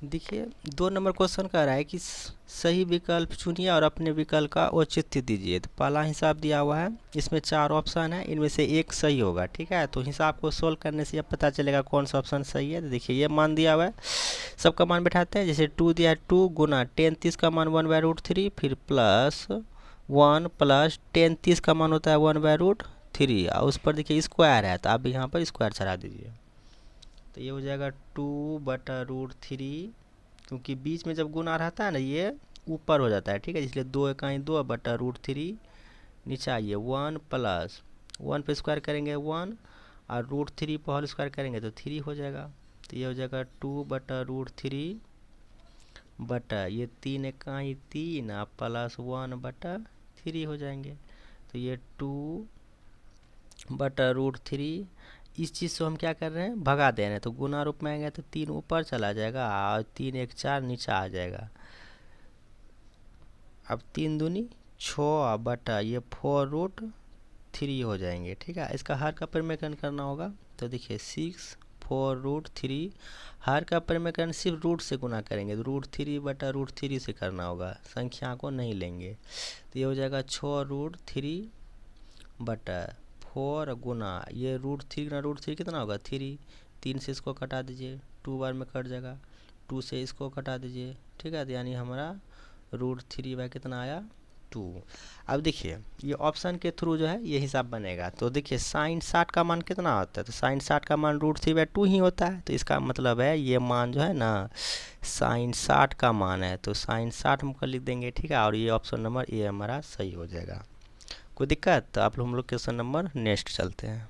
देखिए 2 number question कह रहा है कि सही विकल्प चुनिए और अपने विकल्प का औचित्य दीजिए। तो पहला हिसाब दिया हुआ है, इसमें 4 ऑप्शन है, इनमें से एक सही होगा। ठीक है, तो हिसाब को सोल्व करने से अब पता चलेगा कौन सा ऑप्शन सही है। तो देखिए ये मान दिया हुआ है, सबका मान बैठाते हैं। जैसे 2 दिया है, 2 गुना 10 30 का मान 1/√3, फिर प्लस 1 प्लस 10 30 का मान होता है 1/√3, और उस पर देखिए स्क्वायर है, तो आप यहाँ पर स्क्वायर चढ़ा दीजिए। तो ये हो जाएगा 2/√3, क्योंकि बीच में जब गुना रहता है ना ये ऊपर हो जाता है। ठीक है, इसलिए 2 × 2 /√3। नीचे आइए 1 प्लस 1 पे स्क्वायर करेंगे 1, और √3 पर होल स्क्वायर करेंगे तो 3 हो जाएगा। तो ये हो जाएगा 2/√3 बटा ये 3 × 3 और प्लस 1/3 हो जाएंगे। तो ये 2/√3, इस चीज़ से हम क्या कर रहे हैं, भगा दे रहे हैं। तो गुना रूप में आएंगे तो 3 ऊपर चला जाएगा और 3 × 1 = 4 नीचे आ जाएगा। अब 3 दूनी 6 बटा ये 4√3 हो जाएंगे। ठीक है, इसका हर का परिमेयकरण करना होगा। तो देखिए 6 4√3, हर का परिमेयकरण सिर्फ रूट से गुना करेंगे, तो √3/√3 से करना होगा, संख्या को नहीं लेंगे। तो ये हो जाएगा 6√3/4 गुना ये √3 कितना होगा 3, 3 से इसको कटा दीजिए, 2 बार में कट जाएगा, 2 से इसको कटा दीजिए। ठीक है, तो यानी हमारा √3 कितना आया 2। अब देखिए ये ऑप्शन के थ्रू जो है ये हिसाब बनेगा। तो देखिए साइन 60 का मान कितना होता है, तो साइन 60 का मान √3/2 ही होता है। तो इसका मतलब है ये मान जो है ना साइन 60 का मान है, तो साइन 60 हम कर लिख देंगे। ठीक है, और ये ऑप्शन नंबर ए हमारा सही हो जाएगा। कोई दिक्कत? तो आप हम लोग क्वेश्चन नंबर नेक्स्ट चलते हैं।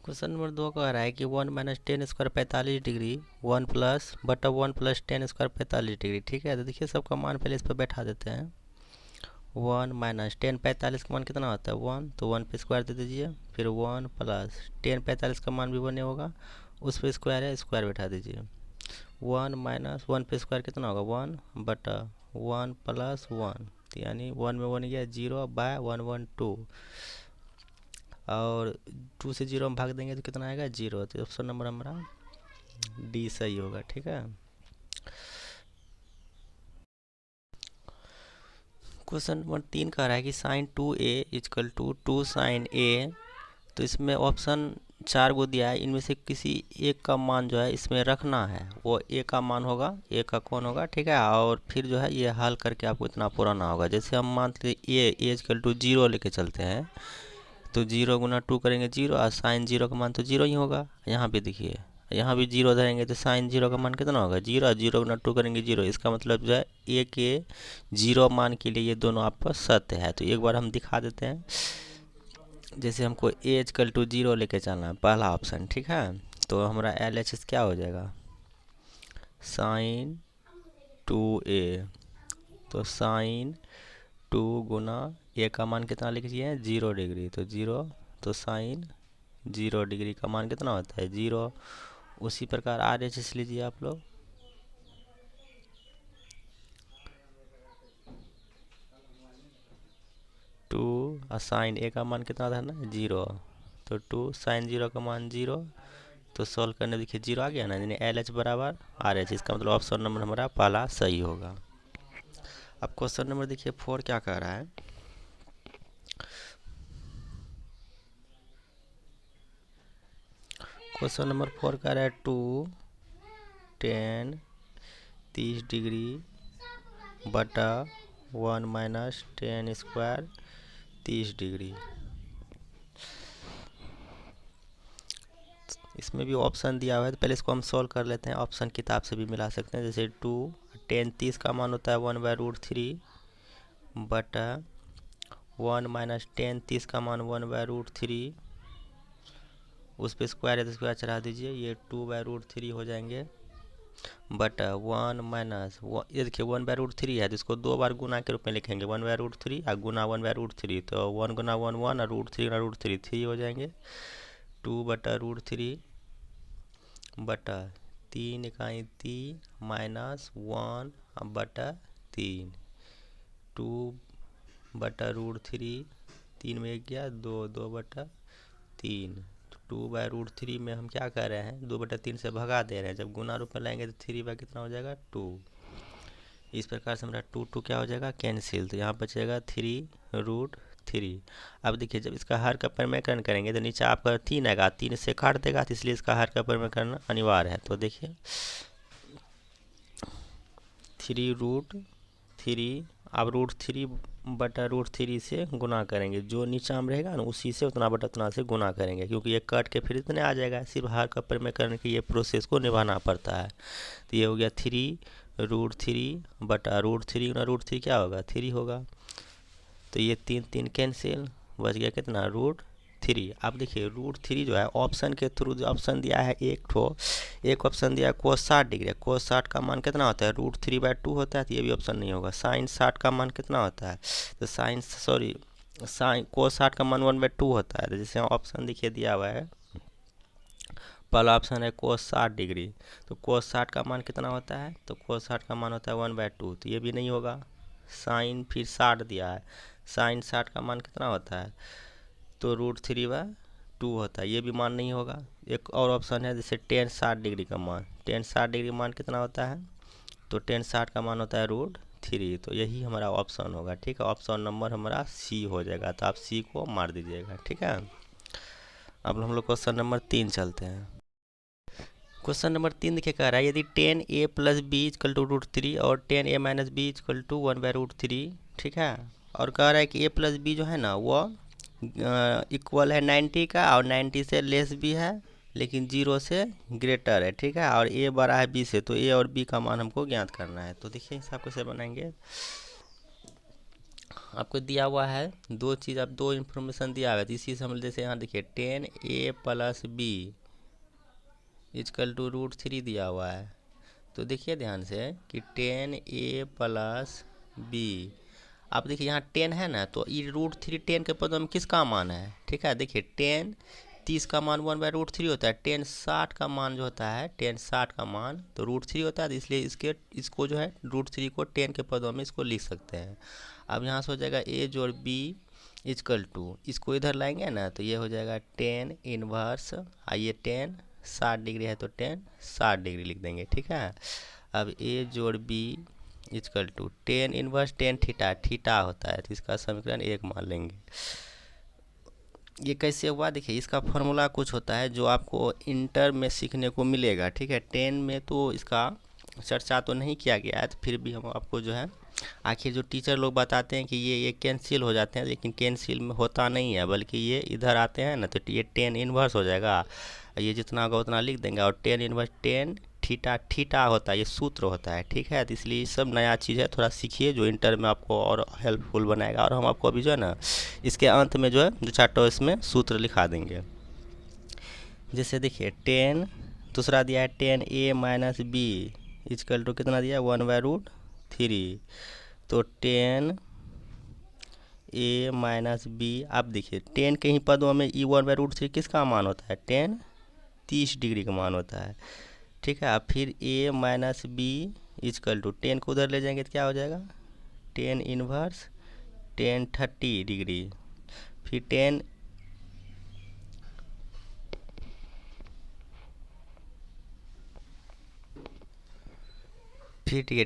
क्वेश्चन नंबर 2 कह रहा है कि 1 - 10² 45 डिग्री 1 प्लस बटा 1 + 10² 45 डिग्री। ठीक है, तो देखिए सबका मान पहले इस पर बैठा देते हैं। 1 - 10 45 का मान कितना होता है 1, तो 1 पे स्क्वायर दे दीजिए। फिर 1 प्लस 10 45 का मान भी 1 होगा, उस पर स्क्वायर है, स्क्वायर बैठा दीजिए। 1 - 1 पे स्क्वायर कितना होगा 1 बटा 1 + 1, यानी 1 में 1 गया 0/112, और 2 से 0 में भाग देंगे तो कितना आएगा 0। तो ऑप्शन नंबर हमारा डी सही होगा। ठीक है, क्वेश्चन नंबर 3 कह रहा है कि साइन 2a = 2 साइन a। तो इसमें ऑप्शन 4 गो दिया है, इनमें से किसी एक का मान जो है इसमें रखना है, वो ए का मान होगा, ए का कौन होगा। ठीक है, और फिर जो है ये हल करके आपको इतना पुराना होगा। जैसे हम मानते ए = 0 लेके चलते हैं, तो 0 × 2 करेंगे 0, और साइन 0 का मान तो 0 ही होगा। यहाँ पे देखिए यहाँ भी 0 धरेंगे तो साइन 0 का मान कितना होगा 0, और 0 × 2 करेंगे 0। इसका मतलब जो है ए के 0 मान के लिए ये दोनों आपस सत्य है। तो एक बार हम दिखा देते हैं। जैसे हमको ए = 0 लेके चलना है, पहला ऑप्शन। ठीक है, तो हमारा LHS क्या हो जाएगा साइन 2a, तो साइन 2 गुना ए का मान कितना लिखिए 0 डिग्री, तो 0, तो साइन 0 डिग्री का मान कितना होता है 0। उसी प्रकार RHS लीजिए आप लोग, टू और साइन ए का मान कितना था ना 0, तो 2 साइन 0 का मान 0। तो सॉल्व करने देखिए 0 आ गया ना, यानी LH = RH। इसका मतलब ऑप्शन नंबर हमारा पहला सही होगा। अब क्वेश्चन नंबर देखिए 4 क्या कह रहा है। क्वेश्चन नंबर 4 कह रहा है 2 10 30 डिग्री बटा 1 - 10² 30 डिग्री। इसमें भी ऑप्शन दिया हुआ है, तो पहले इसको हम सॉल्व कर लेते हैं। ऑप्शन किताब से भी मिला सकते हैं। जैसे 2 10 30 का मान होता है 1/√3 बटा 1 - 10 30 का मान 1/√3, उस पर स्क्वायर है तो स्क्वायर चढ़ा दीजिए, ये 2/√3 हो जाएंगे। बटा 1 माइनस ये देखिए 1/√3 है, तो इसको 2 बार गुना के रूप में लिखेंगे 1/√3 और गुना 1/√3, तो 1 गुना 1 1 और √3 3 हो जाएंगे। 2/√3 बटा 3 × 3 माइनस 1/3, 2/√3, 3 में 1 गया 2, 2/3, 2/√3 में हम क्या कर रहे हैं, 2/3 से भगा दे रहे हैं। जब गुना रूप में लाएंगे तो 3 कितना हो जाएगा 2। इस प्रकार से हमारा 2 क्या हो जाएगा कैंसिल, तो यहाँ बचेगा 3√3। अब देखिए जब इसका हर का परिमेयकरण करेंगे तो नीचे आपका 3 आएगा, 3 से काट देगा, तो इसलिए इसका हर का परिमेयकरण अनिवार्य है। तो देखिए 3√3, अब √3/√3 से गुना करेंगे, जो नीचा में रहेगा ना उसी से उतना बटा उतना से गुना करेंगे, क्योंकि ये कट के फिर इतने आ जाएगा। सिर्फ हर का परिमेयकरण की ये प्रोसेस को निभाना पड़ता है। तो ये हो गया 3√3/√3 गुना √3 क्या होगा 3 होगा। तो ये 3 कैंसिल, बच गया कितना √3। अब देखिए √3 जो है ऑप्शन के थ्रू जो ऑप्शन दिया है एक ऑप्शन दिया है cos 60 डिग्री। cos 60 का मान कितना होता है √3/2 होता है, तो ये भी ऑप्शन नहीं होगा। sin 60 का मान कितना होता है, तो sin cos 60 का मान 1/2 होता है। तो जैसे ऑप्शन देखिए दिया हुआ है, पहला ऑप्शन है cos 60 डिग्री, तो cos 60 का मान कितना होता है, तो cos 60 का मान होता है 1/2, तो ये भी नहीं होगा। साइन फिर 60 दिया है, साइन 60 का मान कितना होता है, तो √3/2 होता है, ये भी मान नहीं होगा। एक और ऑप्शन है जैसे tan 60 डिग्री का मान, tan 60 डिग्री मान कितना होता है, तो tan 60 का मान होता है √3। तो यही हमारा ऑप्शन होगा। ठीक है, ऑप्शन नंबर हमारा सी हो जाएगा, तो आप सी को मार दीजिएगा। ठीक है, अब हम लोग क्वेश्चन नंबर 3 चलते हैं। क्वेश्चन नंबर 3 देखिए कह रहा है यदि tan a + b = √3 और tan a - b = 1/√3, ठीक है, और कह रहा है कि a + b जो है ना वो इक्वल है 90 का, और 90 से लेस भी है लेकिन 0 से ग्रेटर है। ठीक है, और a बड़ा है b से, तो a और b का मान हमको ज्ञात करना है। तो देखिए हिसाब कैसे बनाएंगे। आपको दिया हुआ है दो चीज़, आप दो इन्फॉर्मेशन दिया हुआ है, तो इसी से हम जैसे यहाँ देखिए tan a + b = √3 दिया हुआ है। तो देखिए ध्यान से कि tan a + b, आप देखिए यहाँ 10 है ना, तो ये √3 10 के पदों में किसका मान है। ठीक है, देखिए tan 30 का मान 1/√3 होता है, tan 60 का मान जो होता है, tan 60 का मान तो √3 होता है, तो इसलिए इसको जो है √3 को 10 के पदों में इसको लिख सकते हैं। अब यहाँ से हो जाएगा a जोड़ b = इसको इधर लाएंगे ना, तो ये हो जाएगा tan इनवर्स, आइए tan 60 डिग्री है तो tan 60 डिग्री लिख देंगे। ठीक है, अब a जोड़ b = tan inverse tan theta होता है, तो इसका समीकरण 1 मान लेंगे। ये कैसे हुआ, देखिए इसका फॉर्मूला कुछ होता है जो आपको इंटर में सीखने को मिलेगा। ठीक है, 10 में तो इसका चर्चा तो नहीं किया गया है, तो फिर भी हम आपको जो है, आखिर जो टीचर लोग बताते हैं कि ये कैंसिल हो जाते हैं, लेकिन कैंसिल में होता नहीं है, बल्कि ये इधर आते हैं ना, तो ये tan इनवर्स हो जाएगा, ये जितना होगा उतना लिख देंगे, और tan इनवर्स tan थीटा होता है, ये सूत्र होता है। ठीक है, तो इसलिए ये सब नया चीज़ है, थोड़ा सीखिए जो इंटर में आपको और हेल्पफुल बनाएगा। और हम आपको अभी जो है ना इसके अंत में जो है जो चार्टो इसमें सूत्र लिखा देंगे। जैसे देखिए tan, दूसरा दिया है tan a - b = कितना दिया है 1/√3, तो tan a - b, आप देखिए tan के ही पदों में 1/√3 किसका मान होता है, tan 30 डिग्री का मान होता है। ठीक है, अब फिर a - b = 10 को उधर ले जाएंगे तो क्या हो जाएगा tan इनवर्स tan 30 डिग्री, फिर ठीक है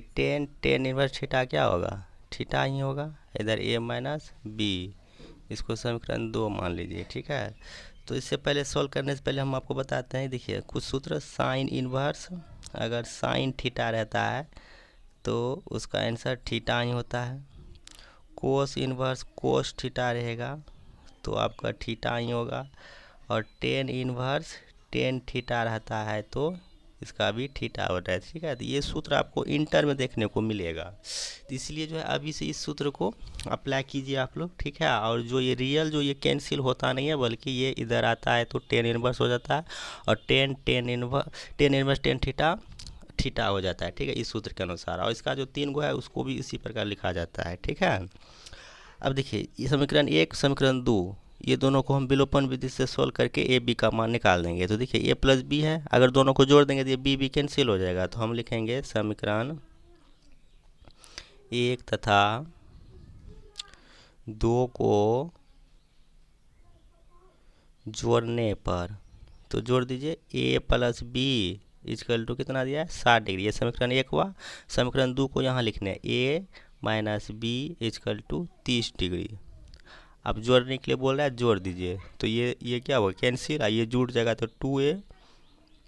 tan इनवर्स थीटा क्या होगा, थीटा ही होगा, इधर a - b, इसको समीकरण 2 मान लीजिए। ठीक है, तो इससे पहले सॉल्व करने से पहले हम आपको बताते हैं, देखिए कुछ सूत्र साइन इनवर्स, अगर साइन थीटा रहता है तो उसका आंसर थीटा ही होता है। कोस इनवर्स कोस थीटा रहेगा तो आपका थीटा ही होगा, और टेन इनवर्स टेन थीटा रहता है तो इसका भी थीटा होता है। ठीक है, तो ये सूत्र आपको इंटर में देखने को मिलेगा, तो इसलिए जो है अभी से इस सूत्र को अप्लाई कीजिए आप लोग। ठीक है, और जो ये रियल जो ये कैंसिल होता नहीं है, बल्कि ये इधर आता है तो टेन इनवर्स हो जाता है, और ten inverse tan theta theta हो जाता है। ठीक है, इस सूत्र के अनुसार, और इसका जो 3 गो है उसको भी इसी प्रकार लिखा जाता है। ठीक है, अब देखिए ये समीकरण 1 समीकरण 2, ये दोनों को हम विलोपन विधि से सोल्व करके ए बी का मान निकाल देंगे। तो देखिए a + b है, अगर दोनों को जोड़ देंगे तो ये b कैंसिल हो जाएगा, तो हम लिखेंगे समीकरण 1 तथा 2 को जोड़ने पर तो जोड़ दीजिए a plus B is equal to कितना दिया है 60 डिग्री। ये समीकरण 1 हुआ। समीकरण 2 को यहाँ लिखना है a minus B is equal to 30 degree. अब जोड़ने के लिए बोल रहा है, जोड़ दीजिए। तो ये क्या हुआ, कैंसिल, ये जुड़ जाएगा तो 2a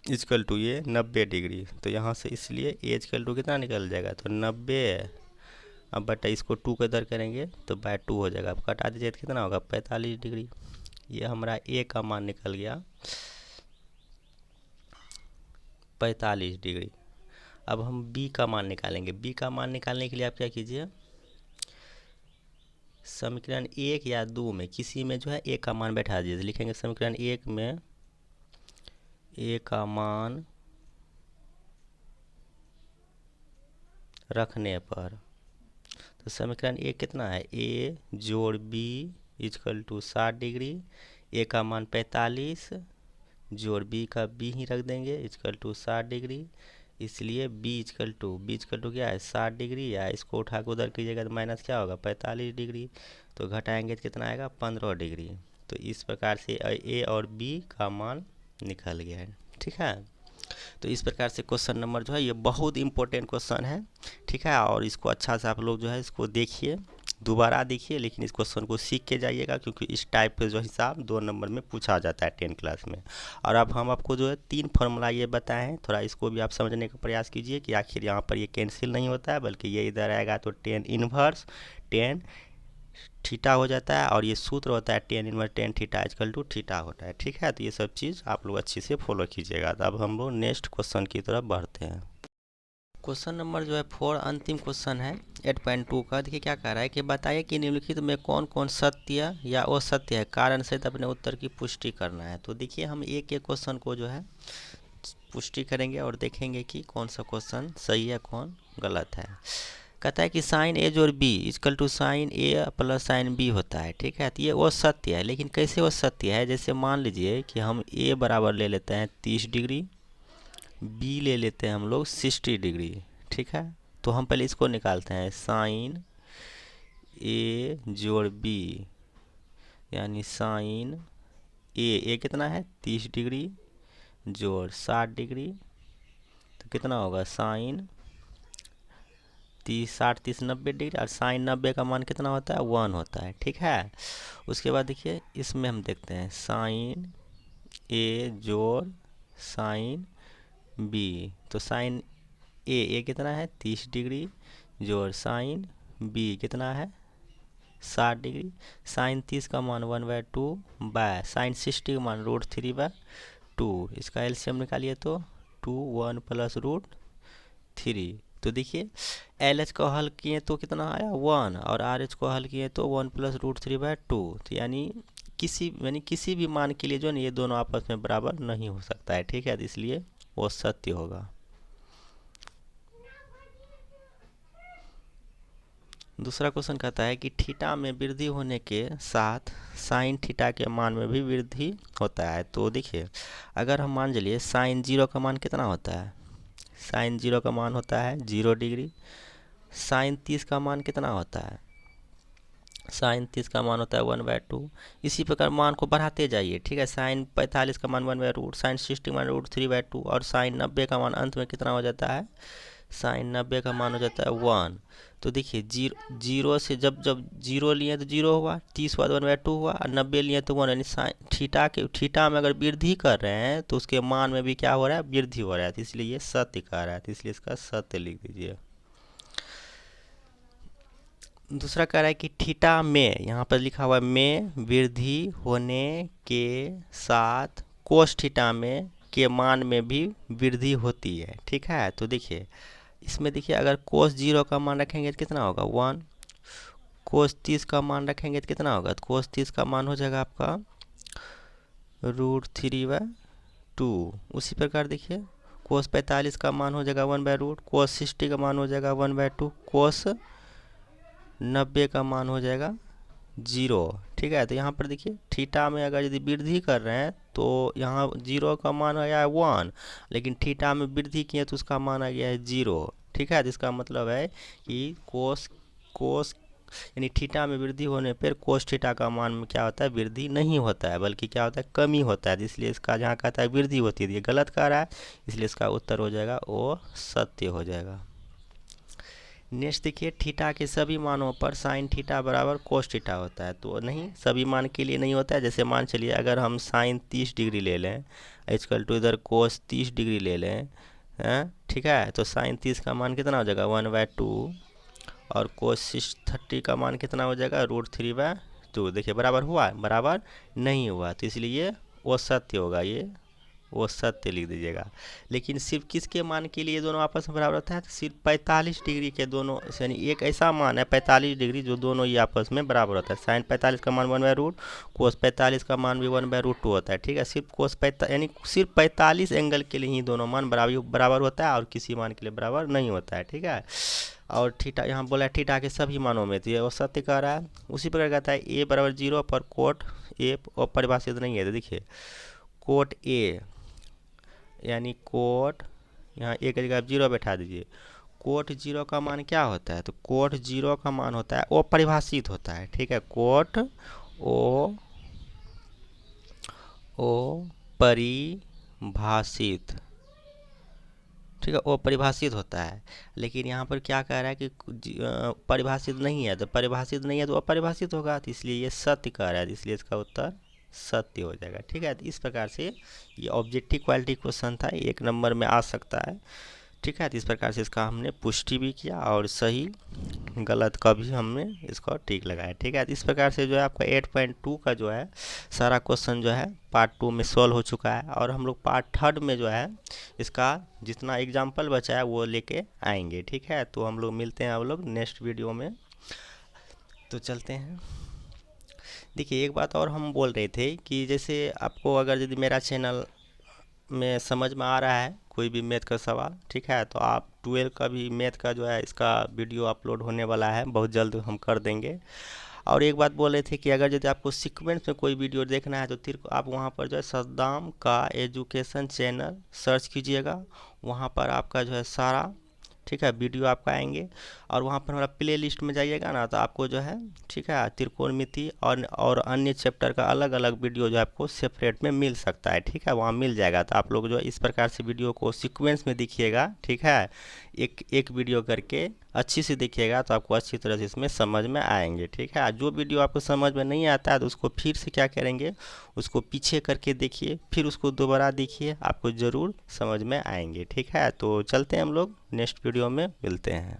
इजकल टू ये 90 डिग्री। तो यहाँ से इसलिए a इजकल टू कितना निकल जाएगा, तो 90। अब बटा इसको 2 के इधर करेंगे तो बाय 2 हो जाएगा। अब कटा दीजिए तो कितना होगा 45 डिग्री। ये हमारा a का मान निकल गया 45 डिग्री। अब हम b का मान निकालेंगे। b का मान निकालने के लिए आप क्या कीजिए, समीकरण 1 या 2 में किसी में जो है a का मान बैठा दीजिए। लिखेंगे समीकरण 1 में a का मान रखने पर, तो समीकरण 1 कितना है, a जोड़ b is equal to 60 degree. a का मान 45 जोड़ b का b ही रख देंगे इजकल टू 60 डिग्री। इसलिए b इजकल टू क्या है 60 डिग्री, या इसको उठा के उधर कीजिएगा तो माइनस क्या होगा 45 डिग्री। तो घटाएंगे तो कितना आएगा 15 डिग्री। तो इस प्रकार से a और b का मान निकल गया है। ठीक है, तो इस प्रकार से क्वेश्चन नंबर जो है ये बहुत इंपॉर्टेंट क्वेश्चन है। ठीक है, और इसको अच्छा से आप लोग जो है इसको देखिए, दोबारा देखिए, लेकिन इस क्वेश्चन को सीख के जाइएगा, क्योंकि इस टाइप के जो हिसाब 2 नंबर में पूछा जाता है 10 क्लास में। और अब हम आपको जो है 3 फार्मूला ये बताए हैं, थोड़ा इसको भी आप समझने का प्रयास कीजिए कि आखिर यहाँ पर ये कैंसिल नहीं होता है, बल्कि ये इधर आएगा तो टेन इनवर्स टेन थीटा हो जाता है, और ये सूत्र होता है tan inverse tan theta is equal to theta होता है। ठीक है, तो ये सब चीज़ आप लोग अच्छे से फॉलो कीजिएगा। तो अब हम लोग नेक्स्ट क्वेश्चन की तरफ बढ़ते हैं। क्वेश्चन नंबर जो है 4 अंतिम क्वेश्चन है 8.2 का। देखिए क्या कह रहा है कि बताइए कि निम्नलिखित में कौन कौन सत्य या असत्य है, कारण सहित अपने उत्तर की पुष्टि करना है। तो देखिए हम एक एक क्वेश्चन को जो है पुष्टि करेंगे और देखेंगे कि कौन सा क्वेश्चन सही है कौन गलत है। कहता है कि साइन ए जोड़ B is equal to sine A plus sine B होता है। ठीक है, तो ये वो सत्य है, लेकिन कैसे वो सत्य है, जैसे मान लीजिए कि हम ए बराबर ले लेते हैं 30 डिग्री, बी ले लेते हैं हम लोग 60 डिग्री। ठीक है, तो हम पहले इसको निकालते हैं, साइन ए जोड़ बी यानी साइन ए कितना है 30 डिग्री जोड़ 60 डिग्री, तो कितना होगा साइन 30 60 30 90 डिग्री, और साइन 90 का मान कितना होता है 1 होता है। ठीक है, उसके बाद देखिए इसमें हम देखते हैं साइन ए जोड़ साइन बी, तो साइन ए कितना है 30 डिग्री जोड़ साइन बी कितना है 60 डिग्री। साइन 30 का मान 1/2 बाय साइन 60 का मान √3/2। इसका एलसीएम निकालिए तो 2 1 प्लस √3। तो देखिए एल एच को हल किए तो कितना आया 1, और आर एच को हल किए तो 1 प्लस √3/2। तो यानी किसी भी मान के लिए जो है ये दोनों आपस में बराबर नहीं हो सकता है। ठीक है, तो इसलिए वो सत्य होगा। दूसरा क्वेश्चन कहता है कि थीटा में वृद्धि होने के साथ साइन थीटा के मान में भी वृद्धि होता है। तो देखिए अगर हम मान चलिए साइन 0 का मान कितना होता है, साइन 0 का मान होता है 0 डिग्री। साइन 30 का मान कितना होता है, साइन 30 का मान होता है 1/2। इसी प्रकार मान को बढ़ाते जाइए। ठीक है, साइन 45 का मान 1/√, साइन 60 का मान √3/2, और साइन 90 का मान अंत में कितना हो जाता है, साइन 90 का मान हो जाता है 1। तो देखिए जीरो से जब जीरो लिए तो 0 हुआ, 30 बाद 1/2 हुआ, और 90 लिए तो 1, यानी साइन थीटा में अगर वृद्धि कर रहे हैं तो उसके मान में भी क्या हो रहा है वृद्धि हो रहा है। तो इसलिए ये सत्य कह रहा है, तो इसलिए इसका सत्य लिख दीजिए। दूसरा कह रहा है कि थीटा में, यहाँ पर लिखा हुआ है में वृद्धि होने के साथ कोस थीटा में के मान में भी वृद्धि होती है। ठीक है, तो देखिए इसमें देखिए अगर कोस 0 का मान रखेंगे तो कितना होगा 1, कोस 30 का मान रखेंगे तो कितना होगा, तो कोस 30 का मान हो जाएगा आपका √3/2। उसी प्रकार देखिए कोस 45 का मान हो जाएगा 1/√, कोस 60 का मान हो जाएगा 1/2, कोस 90 का मान हो जाएगा 0। ठीक है, तो यहाँ पर देखिए थीटा में अगर यदि वृद्धि कर रहे हैं तो यहाँ 0 का मान आया है 1, लेकिन थीटा में वृद्धि किए तो उसका मान आ गया है 0। ठीक है, तो इसका मतलब है कि कोस यानी थीटा में वृद्धि होने पर कोस थीटा का मान में क्या होता है, वृद्धि नहीं होता है बल्कि क्या होता है, कमी होता है। इसलिए इसका जहाँ कहता है वृद्धि होती है, ये गलत कह रहा है, इसलिए इसका उत्तर हो जाएगा वो सत्य हो जाएगा। नेक्स्ट देखिए, थीटा के सभी मानों पर साइन थीटा बराबर कोस थीटा होता है। तो नहीं, सभी मान के लिए नहीं होता है। जैसे मान चलिए अगर हम साइन 30 डिग्री ले लें इक्वल टू इधर कोस 30 डिग्री ले लें, ठीक है, तो साइन 30 का मान कितना हो जाएगा 1/2 और कोस 30 का मान कितना हो जाएगा √3/2। देखिए बराबर हुआ, बराबर नहीं हुआ, तो इसलिए वो सत्य होगा, ये वो सत्य लिख दीजिएगा। लेकिन सिर्फ किसके मान के लिए दोनों आपस में बराबर होता है, तो सिर्फ 45 डिग्री के दोनों, यानी एक ऐसा मान है 45 डिग्री जो दोनों ही आपस में बराबर होता है। साइन 45 का मान 1/√, कोस 45 का मान भी 1/√2 होता है। ठीक है, सिर्फ कोस 45 यानी सिर्फ 45 एंगल के लिए ही दोनों मान बराबर होता है और किसी मान के लिए बराबर नहीं होता है। ठीक है, और थीटा यहाँ बोला है थीटा के सभी मानों में, तो ये वो सत्य कह रहा है। उसी प्रकार कहता है ए बराबर 0 पर कोट ए परिभाषित नहीं है। तो देखिए कोट ए यानी कोट, यहाँ एक जगह आप 0 बैठा दीजिए, कोट 0 का मान क्या होता है, तो कोट 0 का मान होता है अपरिभाषित होता है। ठीक है, कोट ओ परिभाषित, ठीक है, वो परिभाषित होता है। लेकिन यहाँ पर क्या कह रहा है कि परिभाषित नहीं है, तो परिभाषित नहीं है तो अपरिभाषित होगा, तो इसलिए ये सत्य कह रहा है, इसलिए इसका उत्तर सत्य हो जाएगा। ठीक है, तो इस प्रकार से ये ऑब्जेक्टिव क्वालिटी क्वेश्चन था, 1 नंबर में आ सकता है। ठीक है, तो इस प्रकार से इसका हमने पुष्टि भी किया और सही गलत का भी हमने इसको ठीक लगाया। ठीक है, तो इस प्रकार से जो है आपका 8.2 का जो है सारा क्वेश्चन जो है पार्ट 2 में सॉल्व हो चुका है, और हम लोग पार्ट 3 में जो है इसका जितना एग्जाम्पल बचा है वो लेके आएंगे। ठीक है, तो हम लोग मिलते हैं आप लोग नेक्स्ट वीडियो में, तो चलते हैं। देखिए एक बात और हम बोल रहे थे कि जैसे आपको अगर यदि मेरा चैनल में समझ में आ रहा है कोई भी मैथ का सवाल, ठीक है, तो आप 12 का भी मैथ का जो है इसका वीडियो अपलोड होने वाला है, बहुत जल्द हम कर देंगे। और एक बात बोल रहे थे कि अगर यदि आपको सीक्वेंस में कोई वीडियो देखना है तो फिर आप वहाँ पर जो है सद्दाम का एजुकेशन चैनल सर्च कीजिएगा, वहाँ पर आपका जो है सारा, ठीक है, वीडियो आपका आएंगे, और वहाँ पर हमारा प्ले लिस्ट में जाइएगा ना, तो आपको जो है, ठीक है, त्रिकोणमिति और अन्य चैप्टर का अलग अलग वीडियो जो आपको सेपरेट में मिल सकता है। ठीक है, वहाँ मिल जाएगा, तो आप लोग जो इस प्रकार से वीडियो को सीक्वेंस में देखिएगा। ठीक है, एक एक वीडियो करके अच्छी से देखिएगा तो आपको अच्छी तरह से इसमें समझ में आएंगे। ठीक है, जो वीडियो आपको समझ में नहीं आता है तो उसको फिर से क्या करेंगे, उसको पीछे करके देखिए, फिर उसको दोबारा देखिए, आपको ज़रूर समझ में आएंगे। ठीक है, तो चलते हैं हम लोग नेक्स्ट वीडियो में मिलते हैं।